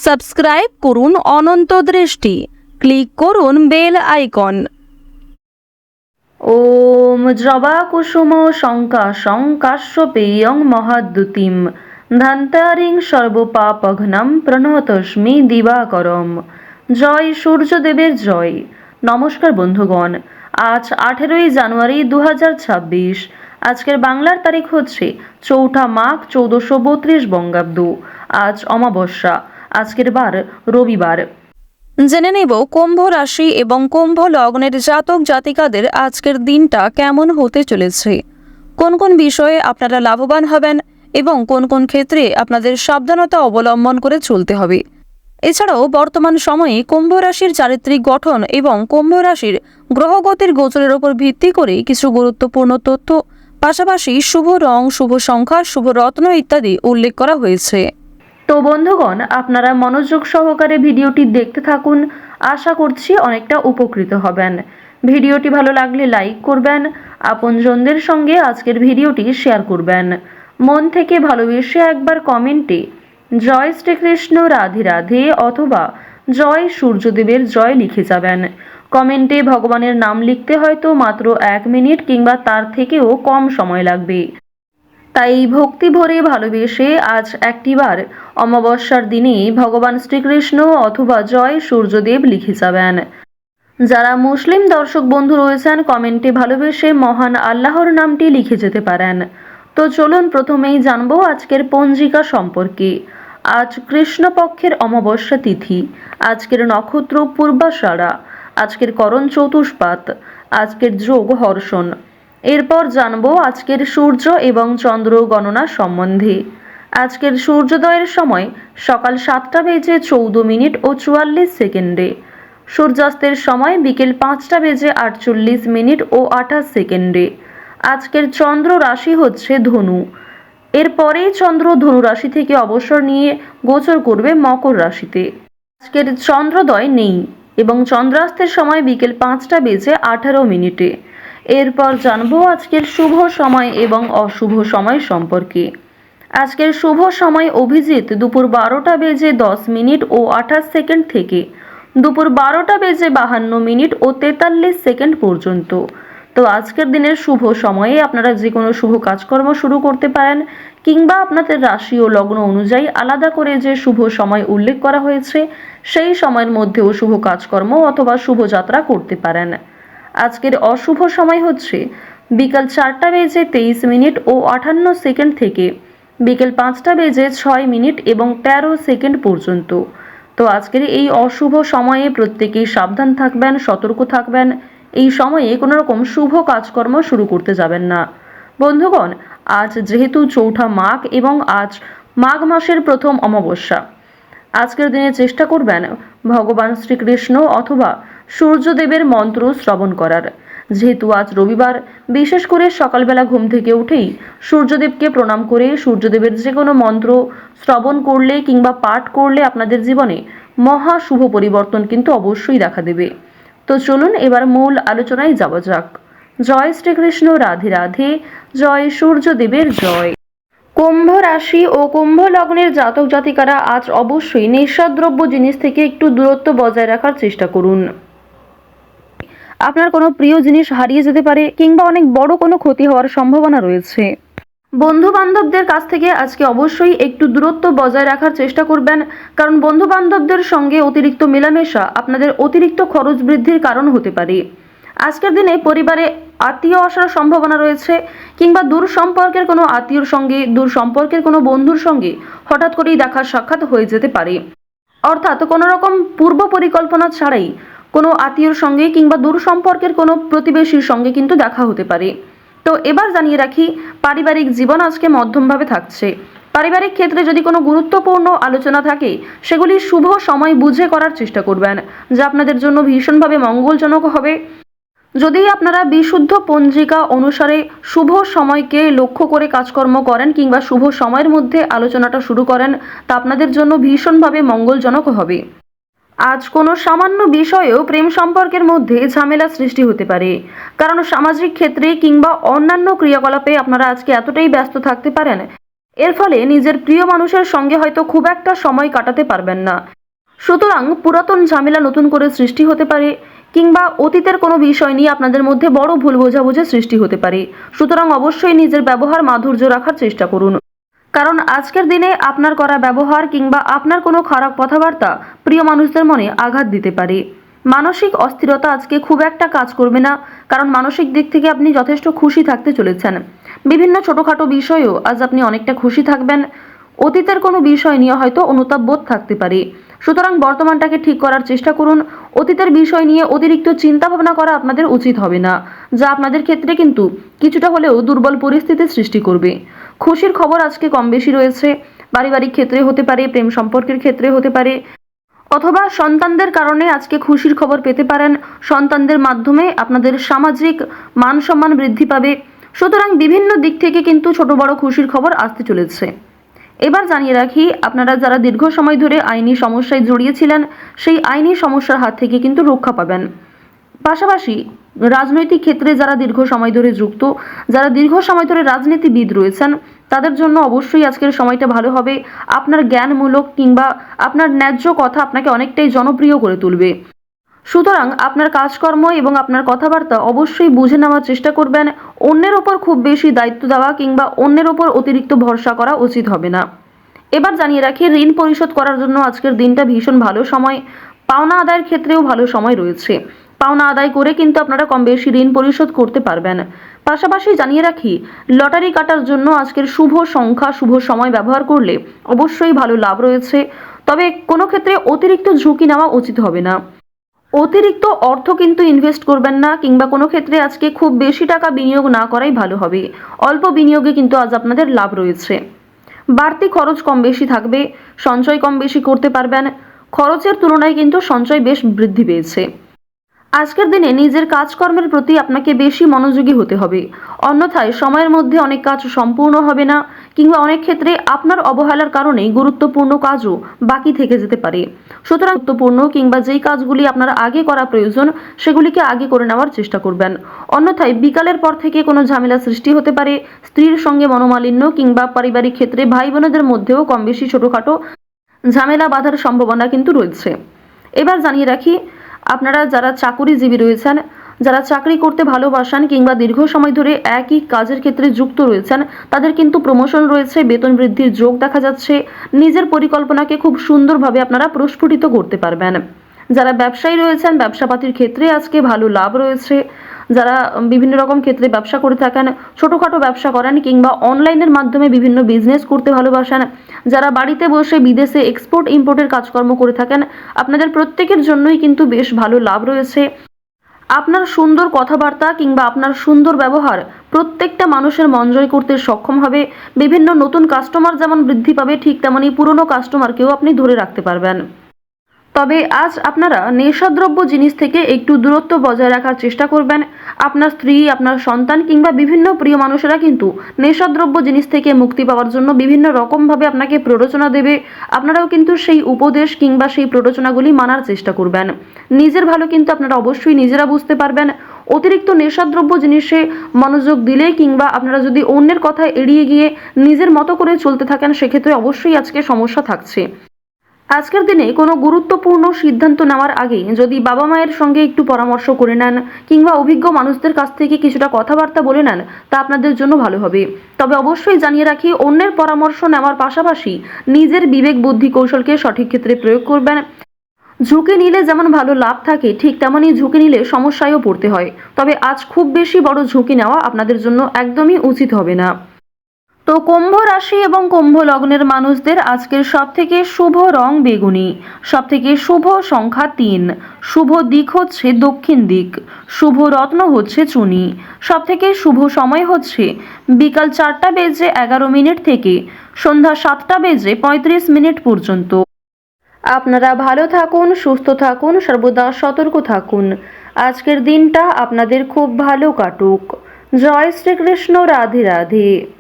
Subscribe করুন অনন্ত দৃষ্টি, click করুন বেল আইকন। ওম জবা কুসুম শঙ্কাশং কাশ্যপেয়ং মহাদ্যুতিম ধান্তারিং সর্বপাপঘ্নম প্রণতস্মি দিবাকরম। জয় সূর্যদেবের জয়। নমস্কার বন্ধুগণ, আজ 18ই জানুয়ারি 2026। আজকের বাংলার তারিখ হচ্ছে 4 মাঘ 1432 বঙ্গাব্দ। আজ অমাবস্যা। আজকের বার রবিবার। জেনে নেব কুম্ভ রাশি এবং কুম্ভ লগ্নের জাতক জাতিকাদের আজকের দিনটা কেমন হতে চলেছে, কোন কোন বিষয়ে আপনারা লাভবান হবেন এবং কোন কোন ক্ষেত্রে আপনাদের সাবধানতা অবলম্বন করে চলতে হবে। এছাড়াও বর্তমান সময়ে কুম্ভ রাশির চারিত্রিক গঠন এবং কুম্ভ রাশির গ্রহগতির গোচরের উপর ভিত্তি করে কিছু গুরুত্বপূর্ণ তথ্য, পাশাপাশি শুভ রং, শুভ সংখ্যা, শুভ রত্ন ইত্যাদি উল্লেখ করা হয়েছে। তো বন্ধুগণ, আপনারা মনোযোগ সহকারে ভিডিওটি দেখতে থাকুন। আশা করছি অনেকটা উপকৃত হবেন। ভিডিওটি ভালো লাগলে লাইক করবেন, আপনজনদের সঙ্গে আজকের ভিডিওটি শেয়ার করবেন। মন থেকে ভালোবেসে একবার কমেন্টে জয় শ্রীকৃষ্ণ, রাধে রাধে অথবা জয় সূর্যদেবের জয় লিখে যাবেন। কমেন্টে ভগবানের নাম লিখতে হয়তো মাত্র 1 মিনিট কিংবা তার থেকেও কম সময় লাগবে। তাই ভক্তি ভরে ভালোবেসে আজ একটিবার অমাবস্যার দিনে ভগবান শ্রীকৃষ্ণ অথবা জয় সূর্যদেব লিখে যাবেন। যারা মুসলিম দর্শক বন্ধু রয়েছেন, কমেন্টে ভালোবেসে মহান আল্লাহর নামটি লিখে যেতে পারেন। তো চলুন প্রথমেই জানবো আজকের পঞ্জিকা সম্পর্কে। আজ কৃষ্ণপক্ষের অমাবস্যা তিথি। আজকের নক্ষত্র পূর্বাষাঢ়া। আজকের করণ চতুষ্পাত। আজকের যোগ হর্ষণ। এরপর জানবো আজকের সূর্য এবং চন্দ্র গণনা সম্বন্ধে। আজকের সূর্যোদয়ের সময় সকাল 7টা বেজে 14 মিনিট ও 44 সেকেন্ডে। সূর্যাস্তের সময় বিকেল 5টা বেজে 48 মিনিট ও 28 সেকেন্ডে। আজকের চন্দ্র রাশি হচ্ছে ধনু। এরপরেই চন্দ্র ধনু রাশি থেকে অবসর নিয়ে গোচর করবে মকর রাশিতে। আজকের চন্দ্রোদয় নেই এবং চন্দ্রাস্তের সময় বিকেল 5টা বেজে 18 মিনিটে। এরপর জানবো আজকের শুভ সময় এবং অশুভ সময় সম্পর্কে। আজকের শুভ সময় অভিজিৎ দুপুর 12টা বেজে 10 মিনিট ও 28 সেকেন্ড থেকে দুপুর 12টা বেজে 52 মিনিট ও 43 সেকেন্ড পর্যন্ত। তো আজকের দিনের শুভ সময়ে আপনারা যে কোনো শুভ কাজকর্ম শুরু করতে পারেন, কিংবা আপনাদের রাশি ও লগ্ন অনুযায়ী আলাদা করে যে শুভ সময় উল্লেখ করা হয়েছে সেই সময়ের মধ্যেও শুভ কাজকর্ম অথবা শুভযাত্রা করতে পারেন। আজকের অশুভ সময় হচ্ছে বিকাল 4টা বেজে 23 মিনিট ও 58 সেকেন্ড থেকে বিকেল 5টা বেজে 6 মিনিট এবং 13 সেকেন্ড পর্যন্ত। তো আজকের এই অশুভ সময়ে প্রত্যেকেই সাবধান থাকবেন, সতর্ক থাকবেন। এই সময়ে কোনো রকম শুভ কাজকর্ম শুরু করতে যাবেন না। বন্ধুগণ, আজ যেহেতু 4 মাঘ এবং আজ মাঘ মাসের প্রথম অমাবস্যা, আজকের দিনে চেষ্টা করবেন ভগবান শ্রীকৃষ্ণ অথবা সূর্যদেবের মন্ত্র শ্রবণ করার। যেহেতু আজ রবিবার, বিশেষ করে সকালবেলা ঘুম থেকে উঠেই সূর্যদেবকে প্রণাম করে সূর্যদেবের যে কোনো মন্ত্র শ্রবণ করলে কিংবা পাঠ করলে আপনাদের জীবনে মহা শুভ পরিবর্তন কিন্তু অবশ্যই দেখা দেবে। তো চলুন এবার মূল আলোচনায় যাওয়া যাক। জয় শ্রীকৃষ্ণ, রাধে রাধে, জয় সূর্যদেবের জয়। কুম্ভ রাশি ও কুম্ভ লগ্নের জাতক জাতিকারা আজ অবশ্যই নেশাদ্রব্য জিনিস থেকে একটু দূরত্ব বজায় রাখার চেষ্টা করুন। আপনার কোনো প্রিয় জিনিস হারিয়ে যেতে পারে কিংবা অনেক বড় কোনো ক্ষতি হওয়ার সম্ভাবনা রয়েছে। বন্ধু বান্ধবদের কাছ থেকে আজকে অবশ্যই একটু দূরত্ব বজায় রাখার চেষ্টা করবেন, কারণ বন্ধু বান্ধবদের সঙ্গে অতিরিক্ত মেলামেশা আপনাদের অতিরিক্ত খরচ বৃদ্ধির কারণ হতে পারে। আজকের দিনে পরিবারে আত্মীয় আসার সম্ভাবনা রয়েছে, কিংবা দূর সম্পর্কের কোনো আত্মীয়র সঙ্গে, দূর সম্পর্কের কোনো বন্ধুর সঙ্গে হঠাৎ করেই দেখা সাক্ষাৎ হয়ে যেতে পারে। অর্থাৎ কোনো রকম পূর্ব পরিকল্পনা ছাড়াই কোনো আত্মীয়র সঙ্গে কিংবা দূর সম্পর্কের কোনো প্রতিবেশীর সঙ্গে কিন্তু দেখা হতে পারে। তো এবার জানিয়ে রাখি, পারিবারিক জীবন আজকে মধ্যমভাবে থাকছে। পারিবারিক ক্ষেত্রে যদি কোনো গুরুত্বপূর্ণ আলোচনা থাকে, সেগুলি শুভ সময় বুঝে করার চেষ্টা করবেন, যা আপনাদের জন্য ভীষণভাবে মঙ্গলজনক হবে। যদি আপনারা বিশুদ্ধ পঞ্জিকা অনুসারে শুভ সময়কে লক্ষ্য করে কাজকর্ম করেন কিংবা শুভ সময়ের মধ্যে আলোচনাটা শুরু করেন, তা আপনাদের জন্য ভীষণভাবে মঙ্গলজনক হবে। আজ কোনো সামান্য বিষয়েও প্রেম সম্পর্কের মধ্যে ঝামেলা সৃষ্টি হতে পারে, কারণ সামাজিক ক্ষেত্রে কিংবা অন্যান্য ক্রিয়াকলাপে আপনারা আজকে এতটাই ব্যস্ত থাকতে পারেন এর ফলে নিজের প্রিয় মানুষের সঙ্গে হয়তো খুব একটা সময় কাটাতে পারবেন না। সুতরাং পুরাতন ঝামেলা নতুন করে সৃষ্টি হতে পারে, কিংবা অতীতের কোনো বিষয় নিয়ে আপনাদের মধ্যে বড় ভুল বোঝাবুঝি সৃষ্টি হতে পারে। সুতরাং অবশ্যই নিজের ব্যবহার মাধুর্য রাখার চেষ্টা করুন, কারণ আজকের দিনে আপনার করা ব্যবহার কিংবা আপনার কোনো খারাপ কথাবার্তা প্রিয় মানুষদের মনে আঘাত দিতে পারে। মানসিক অস্থিরতা আজকে খুব একটা কাজ করবে না, কারণ মানসিক দিক থেকে আপনি যথেষ্ট খুশি থাকতে চলেছেন। বিভিন্ন ছোটোখাটো বিষয়েও আজ আপনি অনেকটা খুশি থাকবেন। অতীতের কোনো বিষয় নিয়ে হয়তো অনুতাপ বোধ থাকতে পারে। সুতরাং বর্তমানটাকে ঠিক করার চেষ্টা করুন। অতীতের বিষয় নিয়ে অতিরিক্ত চিন্তা ভাবনা করা আপনাদের উচিত হবে না, যা আপনাদের ক্ষেত্রে কিন্তু কিছুটা হলেও দুর্বল পরিস্থিতির সৃষ্টি করবে। খুশির খবর আজকে কম বেশি রয়েছে। পারিবারিক ক্ষেত্রে হতে পারে, প্রেম সম্পর্কের ক্ষেত্রে হতে পারে, অথবা সন্তানদের কারণে আজকে খুশির খবর পেতে পারেন। সন্তানদের মাধ্যমে আপনাদের সামাজিক মান সম্মান বৃদ্ধি পাবে। সুতরাং বিভিন্ন দিক থেকে কিন্তু ছোট বড় খুশির খবর আসতে চলেছে। এবার জানিয়ে রাখি, আপনারা যারা দীর্ঘ সময় ধরে আইনি সমস্যায় জড়িয়েছিলেন, সেই আইনি সমস্যার হাত থেকে কিন্তু রক্ষা পাবেন। পাশাপাশি রাজনৈতিক ক্ষেত্রে যারা দীর্ঘ সময় ধরে যুক্ত, যারা দীর্ঘ সময় ধরে রাজনীতিবিদ রয়েছেন, তাদের জন্য অবশ্যই আজকের সময়টা ভালো হবে। আপনার জ্ঞানমূলক কিংবা আপনার ন্যায্য কথা আপনাকে অনেকটাই জনপ্রিয় করে তুলবে। সুতরাং আপনার কাজকর্ম এবং আপনার কথাবার্তা অবশ্যই বুঝে নেওয়ার চেষ্টা করবেন। অন্যের ওপর খুব বেশি দায়িত্ব দেওয়া কিংবা অন্যের ওপর অতিরিক্ত ভরসা করা উচিত হবে না। এবার জানিয়ে রাখি, ঋণ পরিশোধ করার জন্য আজকের দিনটা ভীষণ ভালো সময়। পাওনা আদায়ের ক্ষেত্রেও ভালো সময় রয়েছে। পাওনা আদায় করে কিন্তু আপনারা কম বেশি ঋণ পরিশোধ করতে পারবেন। পাশাপাশি জানিয়ে রাখি, লটারি কাটার জন্য আজকের শুভ সংখ্যা, শুভ সময় ব্যবহার করলে অবশ্যই ভালো লাভ রয়েছে। তবে কোনো ক্ষেত্রে অতিরিক্ত ঝুঁকি নেওয়া উচিত হবে না। অতিরিক্ত অর্থ কিন্তু ইনভেস্ট করবেন না, কিংবা কোনো ক্ষেত্রে আজকে খুব বেশি টাকা বিনিয়োগ না করাই ভালো হবে। অল্প বিনিয়োগে কিন্তু আজ আপনাদের লাভ রয়েছে। বাড়তি খরচ কম বেশি থাকবে, সঞ্চয় কম বেশি করতে পারবেন। খরচের তুলনায় কিন্তু সঞ্চয় বেশ বৃদ্ধি পেয়েছে। আজকের দিনে নিজের কাজকর্মের প্রতি আপনাকে বেশি মনোযোগী হতে হবে, অন্যথায় সময়ের মধ্যে অনেক কাজ সম্পূর্ণ হবে না, কিংবা অনেক ক্ষেত্রে আপনার অবহেলার কারণে গুরুত্বপূর্ণ কাজও বাকি থেকে যেতে পারে। সুতরাং গুরুত্বপূর্ণ কিংবা যেই কাজগুলি আপনার আগে করা প্রয়োজন, সেগুলিকে আগে করে নেওয়ার চেষ্টা করবেন। অন্যথায় বিকালের পর থেকে কোনো ঝামেলা সৃষ্টি হতে পারে। স্ত্রীর সঙ্গে মনোমালিন্য কিংবা পারিবারিক ক্ষেত্রে ভাই বোনেদের মধ্যেও কম বেশি ছোটোখাটো ঝামেলা বাঁধার সম্ভাবনা কিন্তু রয়েছে। এবার জানিয়ে রাখি, আপনারা যারা চাকুরিজীবী রয়েছেন, যারা চাকরি করতে ভালোবাসেন কিংবা দীর্ঘ সময় ধরে একই কাজের ক্ষেত্রে যুক্ত রয়েছেন, তাদের কিন্তু প্রমোশন রয়েছে, বেতন বৃদ্ধির যোগ দেখা যাচ্ছে। নিজের পরিকল্পনাকে খুব সুন্দরভাবে আপনারা প্রস্ফুটিত করতে পারবেন। যারা ব্যবসায়ী রয়েছেন, ব্যবসাপাতির ক্ষেত্রে আজকে ভালো লাভ রয়েছে। যারা বিভিন্ন রকম ক্ষেত্রে ব্যবসা করে থাকেন, ছোটোখাটো ব্যবসা করেন কিংবা অনলাইনের মাধ্যমে বিভিন্ন বিজনেস করতে ভালোবাসেন, যারা বাড়িতে বসে বিদেশে এক্সপোর্ট ইম্পোর্টের কাজকর্ম করে থাকেন, আপনাদের প্রত্যেকের জন্যই কিন্তু বেশ ভালো লাভ রয়েছে। আপনার সুন্দর কথাবার্তা কিংবা আপনার সুন্দর ব্যবহার প্রত্যেকটা মানুষের মন জয় করতে সক্ষম হবে। বিভিন্ন নতুন কাস্টমার যেমন বৃদ্ধি পাবে, ঠিক তেমনি পুরনো কাস্টমারকেও আপনি ধরে রাখতে পারবেন। তবে আজ আপনারা নেশাদ্রব্য জিনিস থেকে একটু দূরত্ব বজায় রাখার চেষ্টা করবেন। আপনার স্ত্রী, আপনার সন্তান কিংবা বিভিন্ন প্রিয় মানুষেরা কিন্তু নেশাদ্রব্য জিনিস থেকে মুক্তি পাওয়ার জন্য বিভিন্ন রকমভাবে আপনাকে প্ররোচনা দেবে। আপনারাও কিন্তু সেই উপদেশ কিংবা সেই প্ররোচনাগুলি মানার চেষ্টা করবেন। নিজের ভালো কিন্তু আপনারা অবশ্যই নিজেরা বুঝতে পারবেন। অতিরিক্ত নেশাদ্রব্য জিনিসে মনোযোগ দিলে কিংবা আপনারা যদি অন্যের কথা এড়িয়ে গিয়ে নিজের মতো করে চলতে থাকেন, সেক্ষেত্রে অবশ্যই আজকে সমস্যা থাকছে। আজকের দিনে কোনো গুরুত্বপূর্ণ সিদ্ধান্ত নেওয়ার আগে যদি বাবা মায়ের সঙ্গে একটু পরামর্শ করে নেন কিংবা অভিজ্ঞ মানুষদের কাছ থেকে কিছুটা কথাবার্তা বলে নেন, তা আপনাদের জন্য ভালো হবে। তবে অবশ্যই জানিয়ে রাখি, অন্যের পরামর্শ নেওয়ার পাশাপাশি নিজের বিবেক বুদ্ধি কৌশলকে সঠিক ক্ষেত্রে প্রয়োগ করবেন। ঝুঁকি নিলে যেমন ভালো লাভ থাকে, ঠিক তেমনই ঝুঁকি নিলে সমস্যায়ও পড়তে হয়। তবে আজ খুব বেশি বড় ঝুঁকি নেওয়া আপনাদের জন্য একদমই উচিত হবে না। তো কুম্ভ রাশি এবং কুম্ভ লগ্নের মানুষদের আজকের সবথেকে শুভ রং বেগুনি, সবথেকে শুভ সংখ্যা 3, শুভ দিক হচ্ছে দক্ষিণ দিক, শুভ রত্ন হচ্ছে চুনি, সবথেকে শুভ সময় হচ্ছে বিকাল 4:11 থেকে সন্ধ্যা 7:35 পর্যন্ত। আপনারা ভালো থাকুন, সুস্থ থাকুন, সর্বদা সতর্ক থাকুন। আজকের দিনটা আপনাদের খুব ভালো কাটুক। জয় শ্রীকৃষ্ণ। রাধে রাধে।